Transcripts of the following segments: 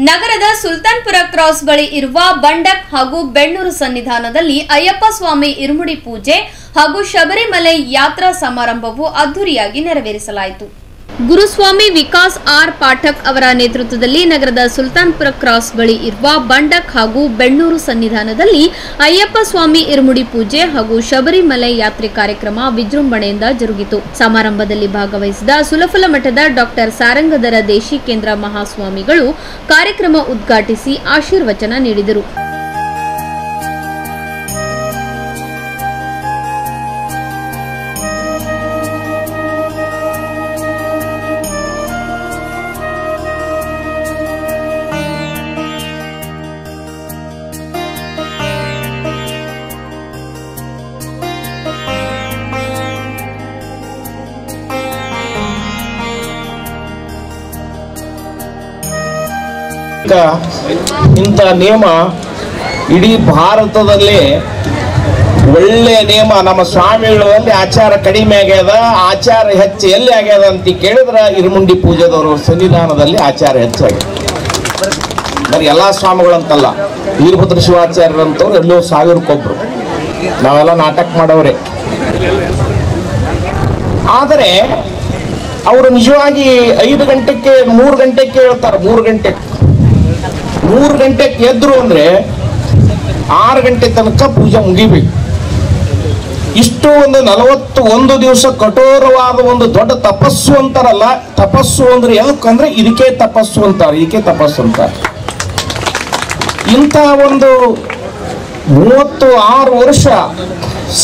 ನಗರದ ಸುಲ್ತಾನ್ಪುರ ಕ್ರಾಸ್ ಬಳಿ ಇರುವ ಬಂಡಕ್ ಹಾಗೂ ಬೆಣ್ಣೂರು ಸನ್ನಿಧಾನದಲ್ಲಿ ಅಯ್ಯಪ್ಪ ಸ್ವಾಮಿ ಇರುಮುಡಿ ಪೂಜೆ ಹಾಗೂ ಶಬರಿಮಲೆ ಯಾತ್ರಾ ಸಮಾರಂಭವು ಅದ್ದೂರಿಯಾಗಿ ನೆರವೇರಿಸಲಾಯಿತು. ಗುರುಸ್ವಾಮಿ ವಿಕಾಸ್ ಆರ್ ಪಾಠಕ್ ಅವರ ನೇತೃತ್ವದಲ್ಲಿ ನಗರದ ಸುಲ್ತಾನ್ಪುರ ಕ್ರಾಸ್ ಬಳಿ ಇರುವ ಬಂಡಕ್ ಹಾಗೂ ಬೆಣ್ಣೂರು ಸನ್ನಿಧಾನದಲ್ಲಿ ಅಯ್ಯಪ್ಪ ಸ್ವಾಮಿ ಇರುಮುಡಿ ಪೂಜೆ ಹಾಗೂ ಶಬರಿಮಲೆ ಯಾತ್ರೆ ಕಾರ್ಯಕ್ರಮ ವಿಜೃಂಭಣೆಯಿಂದ ಜರುಗಿತು. ಸಮಾರಂಭದಲ್ಲಿ ಭಾಗವಹಿಸಿದ ಸುಲಫಲ ಮಠದ ಡಾಕ್ಟರ್ ಸಾರಂಗಧರ ದೇಶಿಕೇಂದ್ರ ಮಹಾಸ್ವಾಮಿಗಳು ಕಾರ್ಯಕ್ರಮ ಉದ್ಘಾಟಿಸಿ ಆಶೀರ್ವಚನ ನೀಡಿದರು. ಇಂಥ ನಿಯಮ ಇಡೀ ಭಾರತದಲ್ಲಿ ಒಳ್ಳೆಯ ನಿಯಮ. ನಮ್ಮ ಸ್ವಾಮಿಗಳಲ್ಲಿ ಆಚಾರ ಕಡಿಮೆ ಆಗ್ಯದ, ಆಚಾರ ಹೆಚ್ಚು ಎಲ್ಲಿ ಆಗ್ಯದ ಅಂತ ಕೇಳಿದ್ರೆ ಇರುಮುಂಡಿ ಪೂಜೆದವರು ಸನ್ನಿಧಾನದಲ್ಲಿ ಆಚಾರ ಹೆಚ್ಚಾಗ್ಯದ. ಬರೀ ಎಲ್ಲ ಸ್ವಾಮಿಗಳಂತಲ್ಲ, ವೀರಭದ್ರ ಶಿವಾಚಾರ್ಯರಂತವ್ರು ಎಲ್ಲೋ ಸಾವಿರಕ್ಕೊಬ್ರು, ನಾವೆಲ್ಲ ನಾಟಕ ಮಾಡೋರೆ. ಆದರೆ ಅವರು ನಿಜವಾಗಿ 5 ಗಂಟೆಗೆ 3 ಗಂಟೆಗೆ ಹೇಳ್ತಾರೆ. 3 ಗಂಟೆಗೆ ಎದ್ರು ಅಂದ್ರೆ 6 ಗಂಟೆ ತನಕ ಪೂಜೆ ಮುಗಿಬೇಕು. ಇಷ್ಟು ಒಂದು 41 ದಿವಸ ಕಠೋರವಾದ ಒಂದು ದೊಡ್ಡ ತಪಸ್ಸು ಅಂತಾರಲ್ಲ. ತಪಸ್ಸು ಅಂದ್ರೆ ಯಾಕಂದ್ರೆ ಇದಕ್ಕೆ ತಪಸ್ಸು ಅಂತಾರೆ. ಇಂಥ ಒಂದು 36 ವರ್ಷ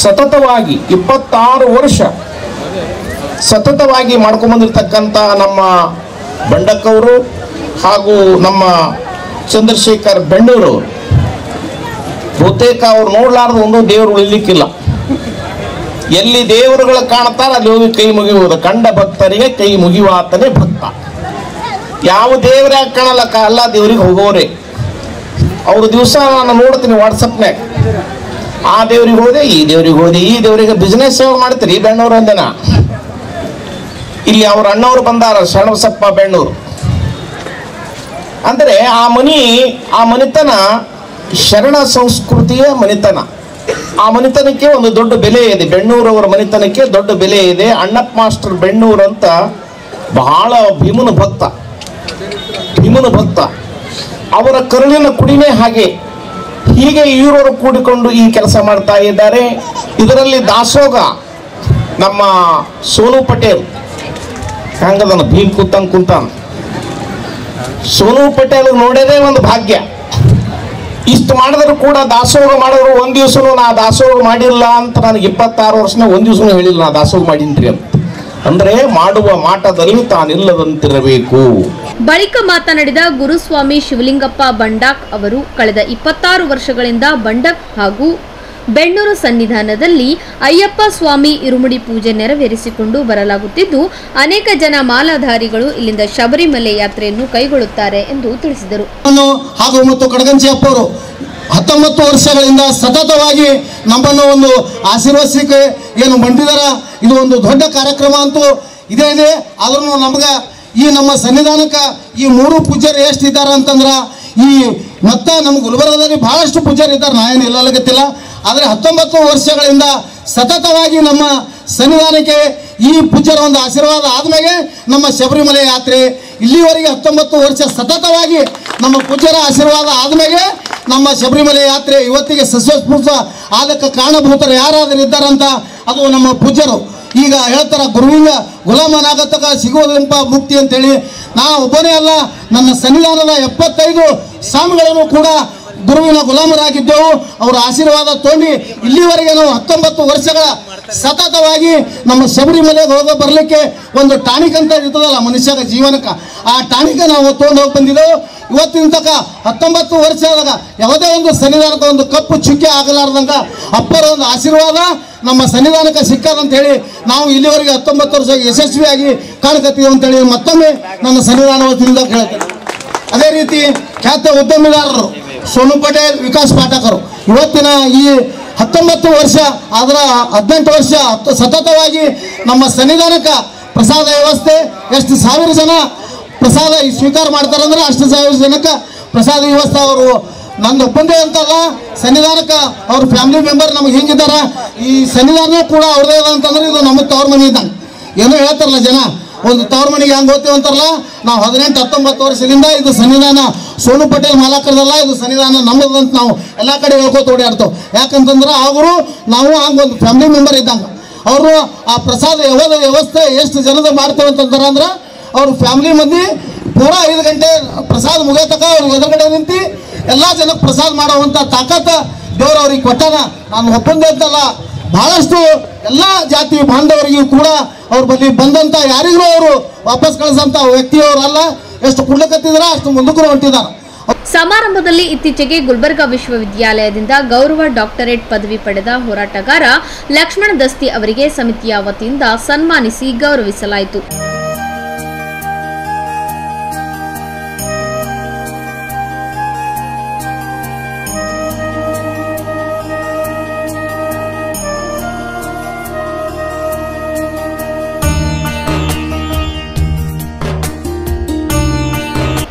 ಸತತವಾಗಿ 26 ವರ್ಷ ಸತತವಾಗಿ ಮಾಡ್ಕೊಂಡ್ಬಂದಿರ್ತಕ್ಕಂಥ ನಮ್ಮ ಬಂಡಕ್ಕವರು ಹಾಗೂ ನಮ್ಮ ಚಂದ್ರಶೇಖರ್ ಬೆಣ್ಣೂರು ಬಹುತೇಕ ಅವ್ರು ನೋಡ್ಲಾರ್ದು ಒಂದು ದೇವರು ಉಳಿಲಿಕ್ಕಿಲ್ಲ. ಎಲ್ಲಿ ದೇವರುಗಳು ಕಾಣ್ತಾರ ಅಲ್ಲಿ ಹೋಗಿ ಕೈ ಮುಗಿಯುವುದು. ಕಂಡ ಭಕ್ತರಿಗೆ ಕೈ ಮುಗಿಯುವಾತನೇ ಭಕ್ತ. ಯಾವ ದೇವರಾಗ ಕಾಣಲ್ಲ, ಎಲ್ಲ ದೇವ್ರಿಗೆ ಹೋಗೋರೆ. ಅವ್ರ ದಿವಸ ನಾನು ನೋಡ್ತೀನಿ ವಾಟ್ಸಪ್ನಾಗ, ಆ ದೇವ್ರಿಗೆ ಹೋದೆ, ಈ ದೇವ್ರಿಗೆ ಹೋದೆ, ಈ ದೇವರಿಗೆ ಬಿಸ್ನೆಸ್ ಸೇವೆ ಮಾಡ್ತೀರಿ ಬೆಣ್ಣೂರು ಅಂದನ. ಇಲ್ಲಿ ಅವ್ರ ಅಣ್ಣವ್ರು ಬಂದಾರ, ಶರಣಬಸಪ್ಪ ಬೆಣ್ಣೂರು. ಅಂದರೆ ಆ ಮನಿತನ ಶರಣ ಸಂಸ್ಕೃತಿಯ ಮನಿತನ. ಆ ಮನಿತನಕ್ಕೆ ಒಂದು ದೊಡ್ಡ ಬೆಲೆ ಇದೆ. ಬೆಣ್ಣೂರವರ ಮನಿತನಕ್ಕೆ ದೊಡ್ಡ ಬೆಲೆ ಇದೆ. ಅಣ್ಣಪ್ಪ ಮಾಸ್ಟರ್ ಬೆಣ್ಣೂರು ಅಂತ ಬಹಳ ಭೀಮನ ಭಕ್ತ. ಅವರ ಕರುಳಿನ ಕುಡಿಮೆ ಹಾಗೆ. ಹೀಗೆ ಇವರವರು ಕೂಡಿಕೊಂಡು ಈ ಕೆಲಸ ಮಾಡ್ತಾ ಇದ್ದಾರೆ. ಇದರಲ್ಲಿ ದಾಸೋಗ ನಮ್ಮ ಸೋನು ಪಟೇಲ್ ಹಂಗದನ ಭೀಮ್ ಕುಂತಾನ. ಸೋನು ಪಟೇಲ್ ನೋಡೋದೇ ಒಂದು ಭಾಗ್ಯ. ಇಷ್ಟು ಮಾಡಿದ್ರು ಕೂಡ ದಾಸೋಹ ಮಾಡಿದ್ರು. ಒಂದ್ ದಿವಸನೂ ನಾ ದಾಸೋಹ ಮಾಡಿಲ್ಲ ಅಂತ ನನಗೆ 26 ವರ್ಷನ ಒಂದ್ ದಿವಸನೂ ಹೇಳಿಲ್ಲ ನಾ ದಾಸೋಹ ಮಾಡಿನ್ರಿ ಅಂತ. ಅಂದ್ರೆ ಮಾಡುವ ಮಾಟದಲ್ಲಿ ತಾನಿಲ್ಲದಂತಿರಬೇಕು. ಬಳಿಕ ಮಾತನಾಡಿದ ಗುರುಸ್ವಾಮಿ ಶಿವಲಿಂಗಪ್ಪ ಬಂಡಾಕ್ ಅವರು ಕಳೆದ 26 ವರ್ಷಗಳಿಂದ ಬಂಡಕ್ ಹಾಗೂ ಬೆಣ್ಣೂರು ಸನ್ನಿಧಾನದಲ್ಲಿ ಅಯ್ಯಪ್ಪ ಸ್ವಾಮಿ ಇರುಮುಡಿ ಪೂಜೆ ನೆರವೇರಿಸಿಕೊಂಡು ಬರಲಾಗುತ್ತಿದ್ದು, ಅನೇಕ ಜನ ಮಾಲಾಧಾರಿಗಳು ಇಲ್ಲಿಂದ ಶಬರಿಮಲೆ ಯಾತ್ರೆಯನ್ನು ಕೈಗೊಳ್ಳುತ್ತಾರೆ ಎಂದು ತಿಳಿಸಿದರು. ಹಾಗೂ ಮತ್ತು ಕಡಗಂಚಿ ಅಪ್ಪವರು 19 ವರ್ಷಗಳಿಂದ ಸತತವಾಗಿ ನಮ್ಮನ್ನು ಒಂದು ಆಶೀರ್ವದಿಸಲಿಕ್ಕೆ ಏನು ಬಂದಿದಾರ. ಇದು ಒಂದು ದೊಡ್ಡ ಕಾರ್ಯಕ್ರಮ ಅಂತೂ ಇದೇ ಇದೆ. ಆದ್ರೂ ನಮ್ಗೆ ಈ ನಮ್ಮ ಸನ್ನಿಧಾನಕ್ಕೆ ಈ 3 ಪೂಜ್ಯರು ಎಷ್ಟಿದ್ದಾರೆ ಅಂತಂದ್ರೆ, ಈ ಮತ್ತೆ ನಮ್ಮ ಗುಲ್ಬರ್ಗದಲ್ಲಿ ಬಹಳಷ್ಟು ಪೂಜ್ಯರು ಇದ್ದಾರೆ, ನಾ ಏನು ಇಲ್ಲಗತ್ತಿಲ್ಲ. ಆದರೆ 19 ವರ್ಷಗಳಿಂದ ಸತತವಾಗಿ ನಮ್ಮ ಸನ್ನಿಧಾನಕ್ಕೆ ಈ ಪೂಜ್ಯರ ಒಂದು ಆಶೀರ್ವಾದ ಆದ್ಮೇಲೆ ನಮ್ಮ ಶಬರಿಮಲೆ ಯಾತ್ರೆ ಇಲ್ಲಿವರೆಗೆ 19 ವರ್ಷ ಸತತವಾಗಿ ನಮ್ಮ ಪೂಜ್ಯರ ಆಶೀರ್ವಾದ ಆದ್ಮೇಲೆ ನಮ್ಮ ಶಬರಿಮಲೆ ಯಾತ್ರೆ ಇವತ್ತಿಗೆ ಸಸ್ಯಸ್ಫೂರ್ತ ಆದಕ್ಕೆ ಕಾರಣಭೂತರು ಯಾರಾದರೂ ಇದ್ದಾರಂತ ಅದು ನಮ್ಮ ಪೂಜ್ಯರು. ಈಗ ಹೇಳ್ತಾರ ಗುರುವಿಂದ ಗುಲಾಮನಾಗತಕ ಸಿಗೋದಂಪ ಮುಕ್ತಿ ಅಂತೇಳಿ. ನಾ ಒಬ್ಬನೇ ಅಲ್ಲ, ನನ್ನ ಸನ್ನಿಧಾನದ 75 ಸ್ವಾಮಿಗಳನ್ನು ಕೂಡ ಗುರುವಿನ ಗುಲಾಮರಾಗಿದ್ದೆವು. ಅವರ ಆಶೀರ್ವಾದ ತೋಂಡಿ ಇಲ್ಲಿವರೆಗೆ ನಾವು 19 ವರ್ಷಗಳ ಸತತವಾಗಿ ನಮ್ಮ ಶಬರಿಮಲೆಗೆ ಹೋಗ ಬರಲಿಕ್ಕೆ ಒಂದು ಟಾನಿಕ್ ಅಂತ ಇರ್ತದಲ್ಲ ಮನುಷ್ಯನ ಜೀವನಕ್ಕೆ, ಆ ಟಾನಿಕ್ ನಾವು ತೊಗೊಂಡು ಹೋಗಿ ಬಂದಿದ್ದೆವು. ಇವತ್ತಿನ ತನಕ 19 ವರ್ಷದಾಗ ಯಾವುದೇ ಒಂದು ಸನ್ನಿಧಾನಕ್ಕೆ ಒಂದು ಕಪ್ಪು ಚುಕ್ಕೆ ಆಗಲಾರ್ದಂಗ ಅಪ್ಪರ ಒಂದು ಆಶೀರ್ವಾದ ನಮ್ಮ ಸನ್ನಿಧಾನಕ್ಕೆ ಸಿಕ್ಕದಂತ ಹೇಳಿ ನಾವು ಇಲ್ಲಿವರೆಗೆ 19 ವರ್ಷ ಯಶಸ್ವಿಯಾಗಿ ಕಾಣಕತ್ತೀವಿ ಅಂತೇಳಿ ಮತ್ತೊಮ್ಮೆ ನನ್ನ ಸನ್ನಿಧಾನ ವತಿಯಿಂದ ಹೇಳ್ತೇನೆ. ಅದೇ ರೀತಿ ಖ್ಯಾತ ಉದ್ಯಮಿದಾರರು ಸೋನು ಪಟೇಲ್, ವಿಕಾಸ್ ಪಾಠಕರು ಇವತ್ತಿನ ಈ 19 ವರ್ಷ ಅದರ 18 ವರ್ಷ ಸತತವಾಗಿ ನಮ್ಮ ಸನ್ನಿಧಾನಕ್ಕೆ ಪ್ರಸಾದ ವ್ಯವಸ್ಥೆ ಎಷ್ಟು 1000 ಜನ ಪ್ರಸಾದ ಸ್ವೀಕಾರ ಮಾಡ್ತಾರಂದ್ರೆ ಅಷ್ಟು ಸಾವಿರ ಜನಕ್ಕೆ ಪ್ರಸಾದ ವ್ಯವಸ್ಥೆ ಅವರು ನಂದು ಒಪ್ಪಂದೇ ಅಂತಲ್ಲ, ಸನ್ನಿಧಾನಕ್ಕೆ ಅವ್ರ ಫ್ಯಾಮಿಲಿ ಮೆಂಬರ್ ನಮಗೆ ಹೆಂಗಿದ್ದಾರೆ, ಈ ಸನ್ನಿಧಾನ ಕೂಡ ಅವ್ರದೇ ಅಂತಂದ್ರೆ ಇದು ನಮ್ಮ ತವ್ರ ಮನೆ ಇದ್ದಂಗೆ. ಏನೋ ಹೇಳ್ತಾರಲ್ಲ ಜನ, ಒಂದು ತವ್ರ ಮನೆಗೆ ಹೆಂಗೆ ಹೋಗ್ತೀವಿ ಅಂತಾರಲ್ಲ, ನಾವು 18-19 ವರ್ಷದಿಂದ ಇದು ಸನ್ನಿಧಾನ ಸೋನು ಪಟೇಲ್ ಮಾಲಕರದಲ್ಲ, ಇದು ಸನ್ನಿಧಾನ ನಮ್ಮದಂತ ನಾವು ಎಲ್ಲ ಕಡೆ ಹೇಳ್ಕೊತ ಓಡಾಡ್ತೇವೆ. ಯಾಕಂತಂದ್ರೆ ಅವರು ನಾವು ಹಂಗೊಂದು ಫ್ಯಾಮಿಲಿ ಮೆಂಬರ್ ಇದ್ದಂಗೆ. ಅವರು ಆ ಪ್ರಸಾದ ವ್ಯವಸ್ಥೆ ಎಷ್ಟು ಜನದ ಮಾಡ್ತೇವೆ ಅಂತಂದ್ರೆ ಅಂದ್ರೆ ಅವ್ರ ಫ್ಯಾಮಿಲಿ ಮಂದಿ ಪೂರಾ 5 ಗಂಟೆ ಪ್ರಸಾದ ಮುಗಿಯತಕ್ಕ ಅವ್ರಿಗೆ ಎದುರುಗಡೆ ನಿಂತು ಎಲ್ಲ ಜನಕ್ಕೆ ಪ್ರಸಾದ ಮಾಡುವಂಥ ತಾಕತ್ತ ದೇವರು ಅವ್ರಿಗೆ ಕೊಟ್ಟಾನ. ನಾನು ಒಪ್ಪಂದೆ ಅಂತಲ್ಲ, ಬಹಳಷ್ಟು ಎಲ್ಲ ಜಾತಿ ಬಾಂಧವರಿಗೂ ಕೂಡ ಅವ್ರ ಬಳಿ ಬಂದಂಥ ಯಾರಿಗೂ ಅವರು ವಾಪಸ್ ಕಳಿಸಂಥ ವ್ಯಕ್ತಿಯವರಲ್ಲ. ಎಷ್ಟು ಕುಡ್ಲಕತ್ತಿದಾರ ಅಷ್ಟು ಮುಂದಕ್ಕೂ ಹೊಂಟಿದ್ದಾರೆ. ಸಮಾರಂಭದಲ್ಲಿ ಇತ್ತೀಚೆಗೆ ಗುಲ್ಬರ್ಗಾ ವಿಶ್ವವಿದ್ಯಾಲಯದಿಂದ ಗೌರವ ಡಾಕ್ಟರೇಟ್ ಪದವಿ ಪಡೆದ ಹೋರಾಟಗಾರ ಲಕ್ಷ್ಮಣ ದಸ್ತಿ ಅವರಿಗೆ ಸಮಿತಿಯ ವತಿಯಿಂದ ಸನ್ಮಾನಿಸಿ ಗೌರವಿಸಲಾಯಿತು.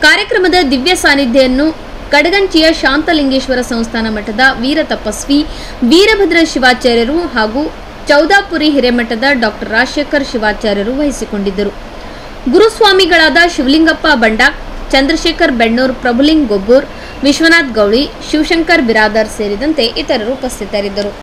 ಕಾರ್ಯಕ್ರಮದ ದಿವ್ಯ ಸಾನ್ನಿಧ್ಯವನ್ನು ಕಡಗಂಚಿಯ ಶಾಂತಲಿಂಗೇಶ್ವರ ಸಂಸ್ಥಾನ ಮಠದ ವೀರ ತಪಸ್ವಿ ವೀರಭದ್ರ ಶಿವಾಚಾರ್ಯರು ಹಾಗೂ ಚೌದಾಪುರಿ ಹಿರೇಮಠದ ಡಾಕ್ಟರ್ ರಾಜಶೇಖರ್ ಶಿವಾಚಾರ್ಯರು ವಹಿಸಿಕೊಂಡಿದ್ದರು. ಗುರುಸ್ವಾಮಿಗಳಾದ ಶಿವಲಿಂಗಪ್ಪ ಬಂಡಾಕ್, ಚಂದ್ರಶೇಖರ್ ಬೆಣ್ಣೂರ್, ಪ್ರಭುಲಿಂಗ್ ಗೊಬ್ಬೂರ್, ವಿಶ್ವನಾಥ್ ಗೌಳಿ, ಶಿವಶಂಕರ್ ಬಿರಾದರ್ ಸೇರಿದಂತೆ ಇತರರು ಉಪಸ್ಥಿತರಿದ್ದರು.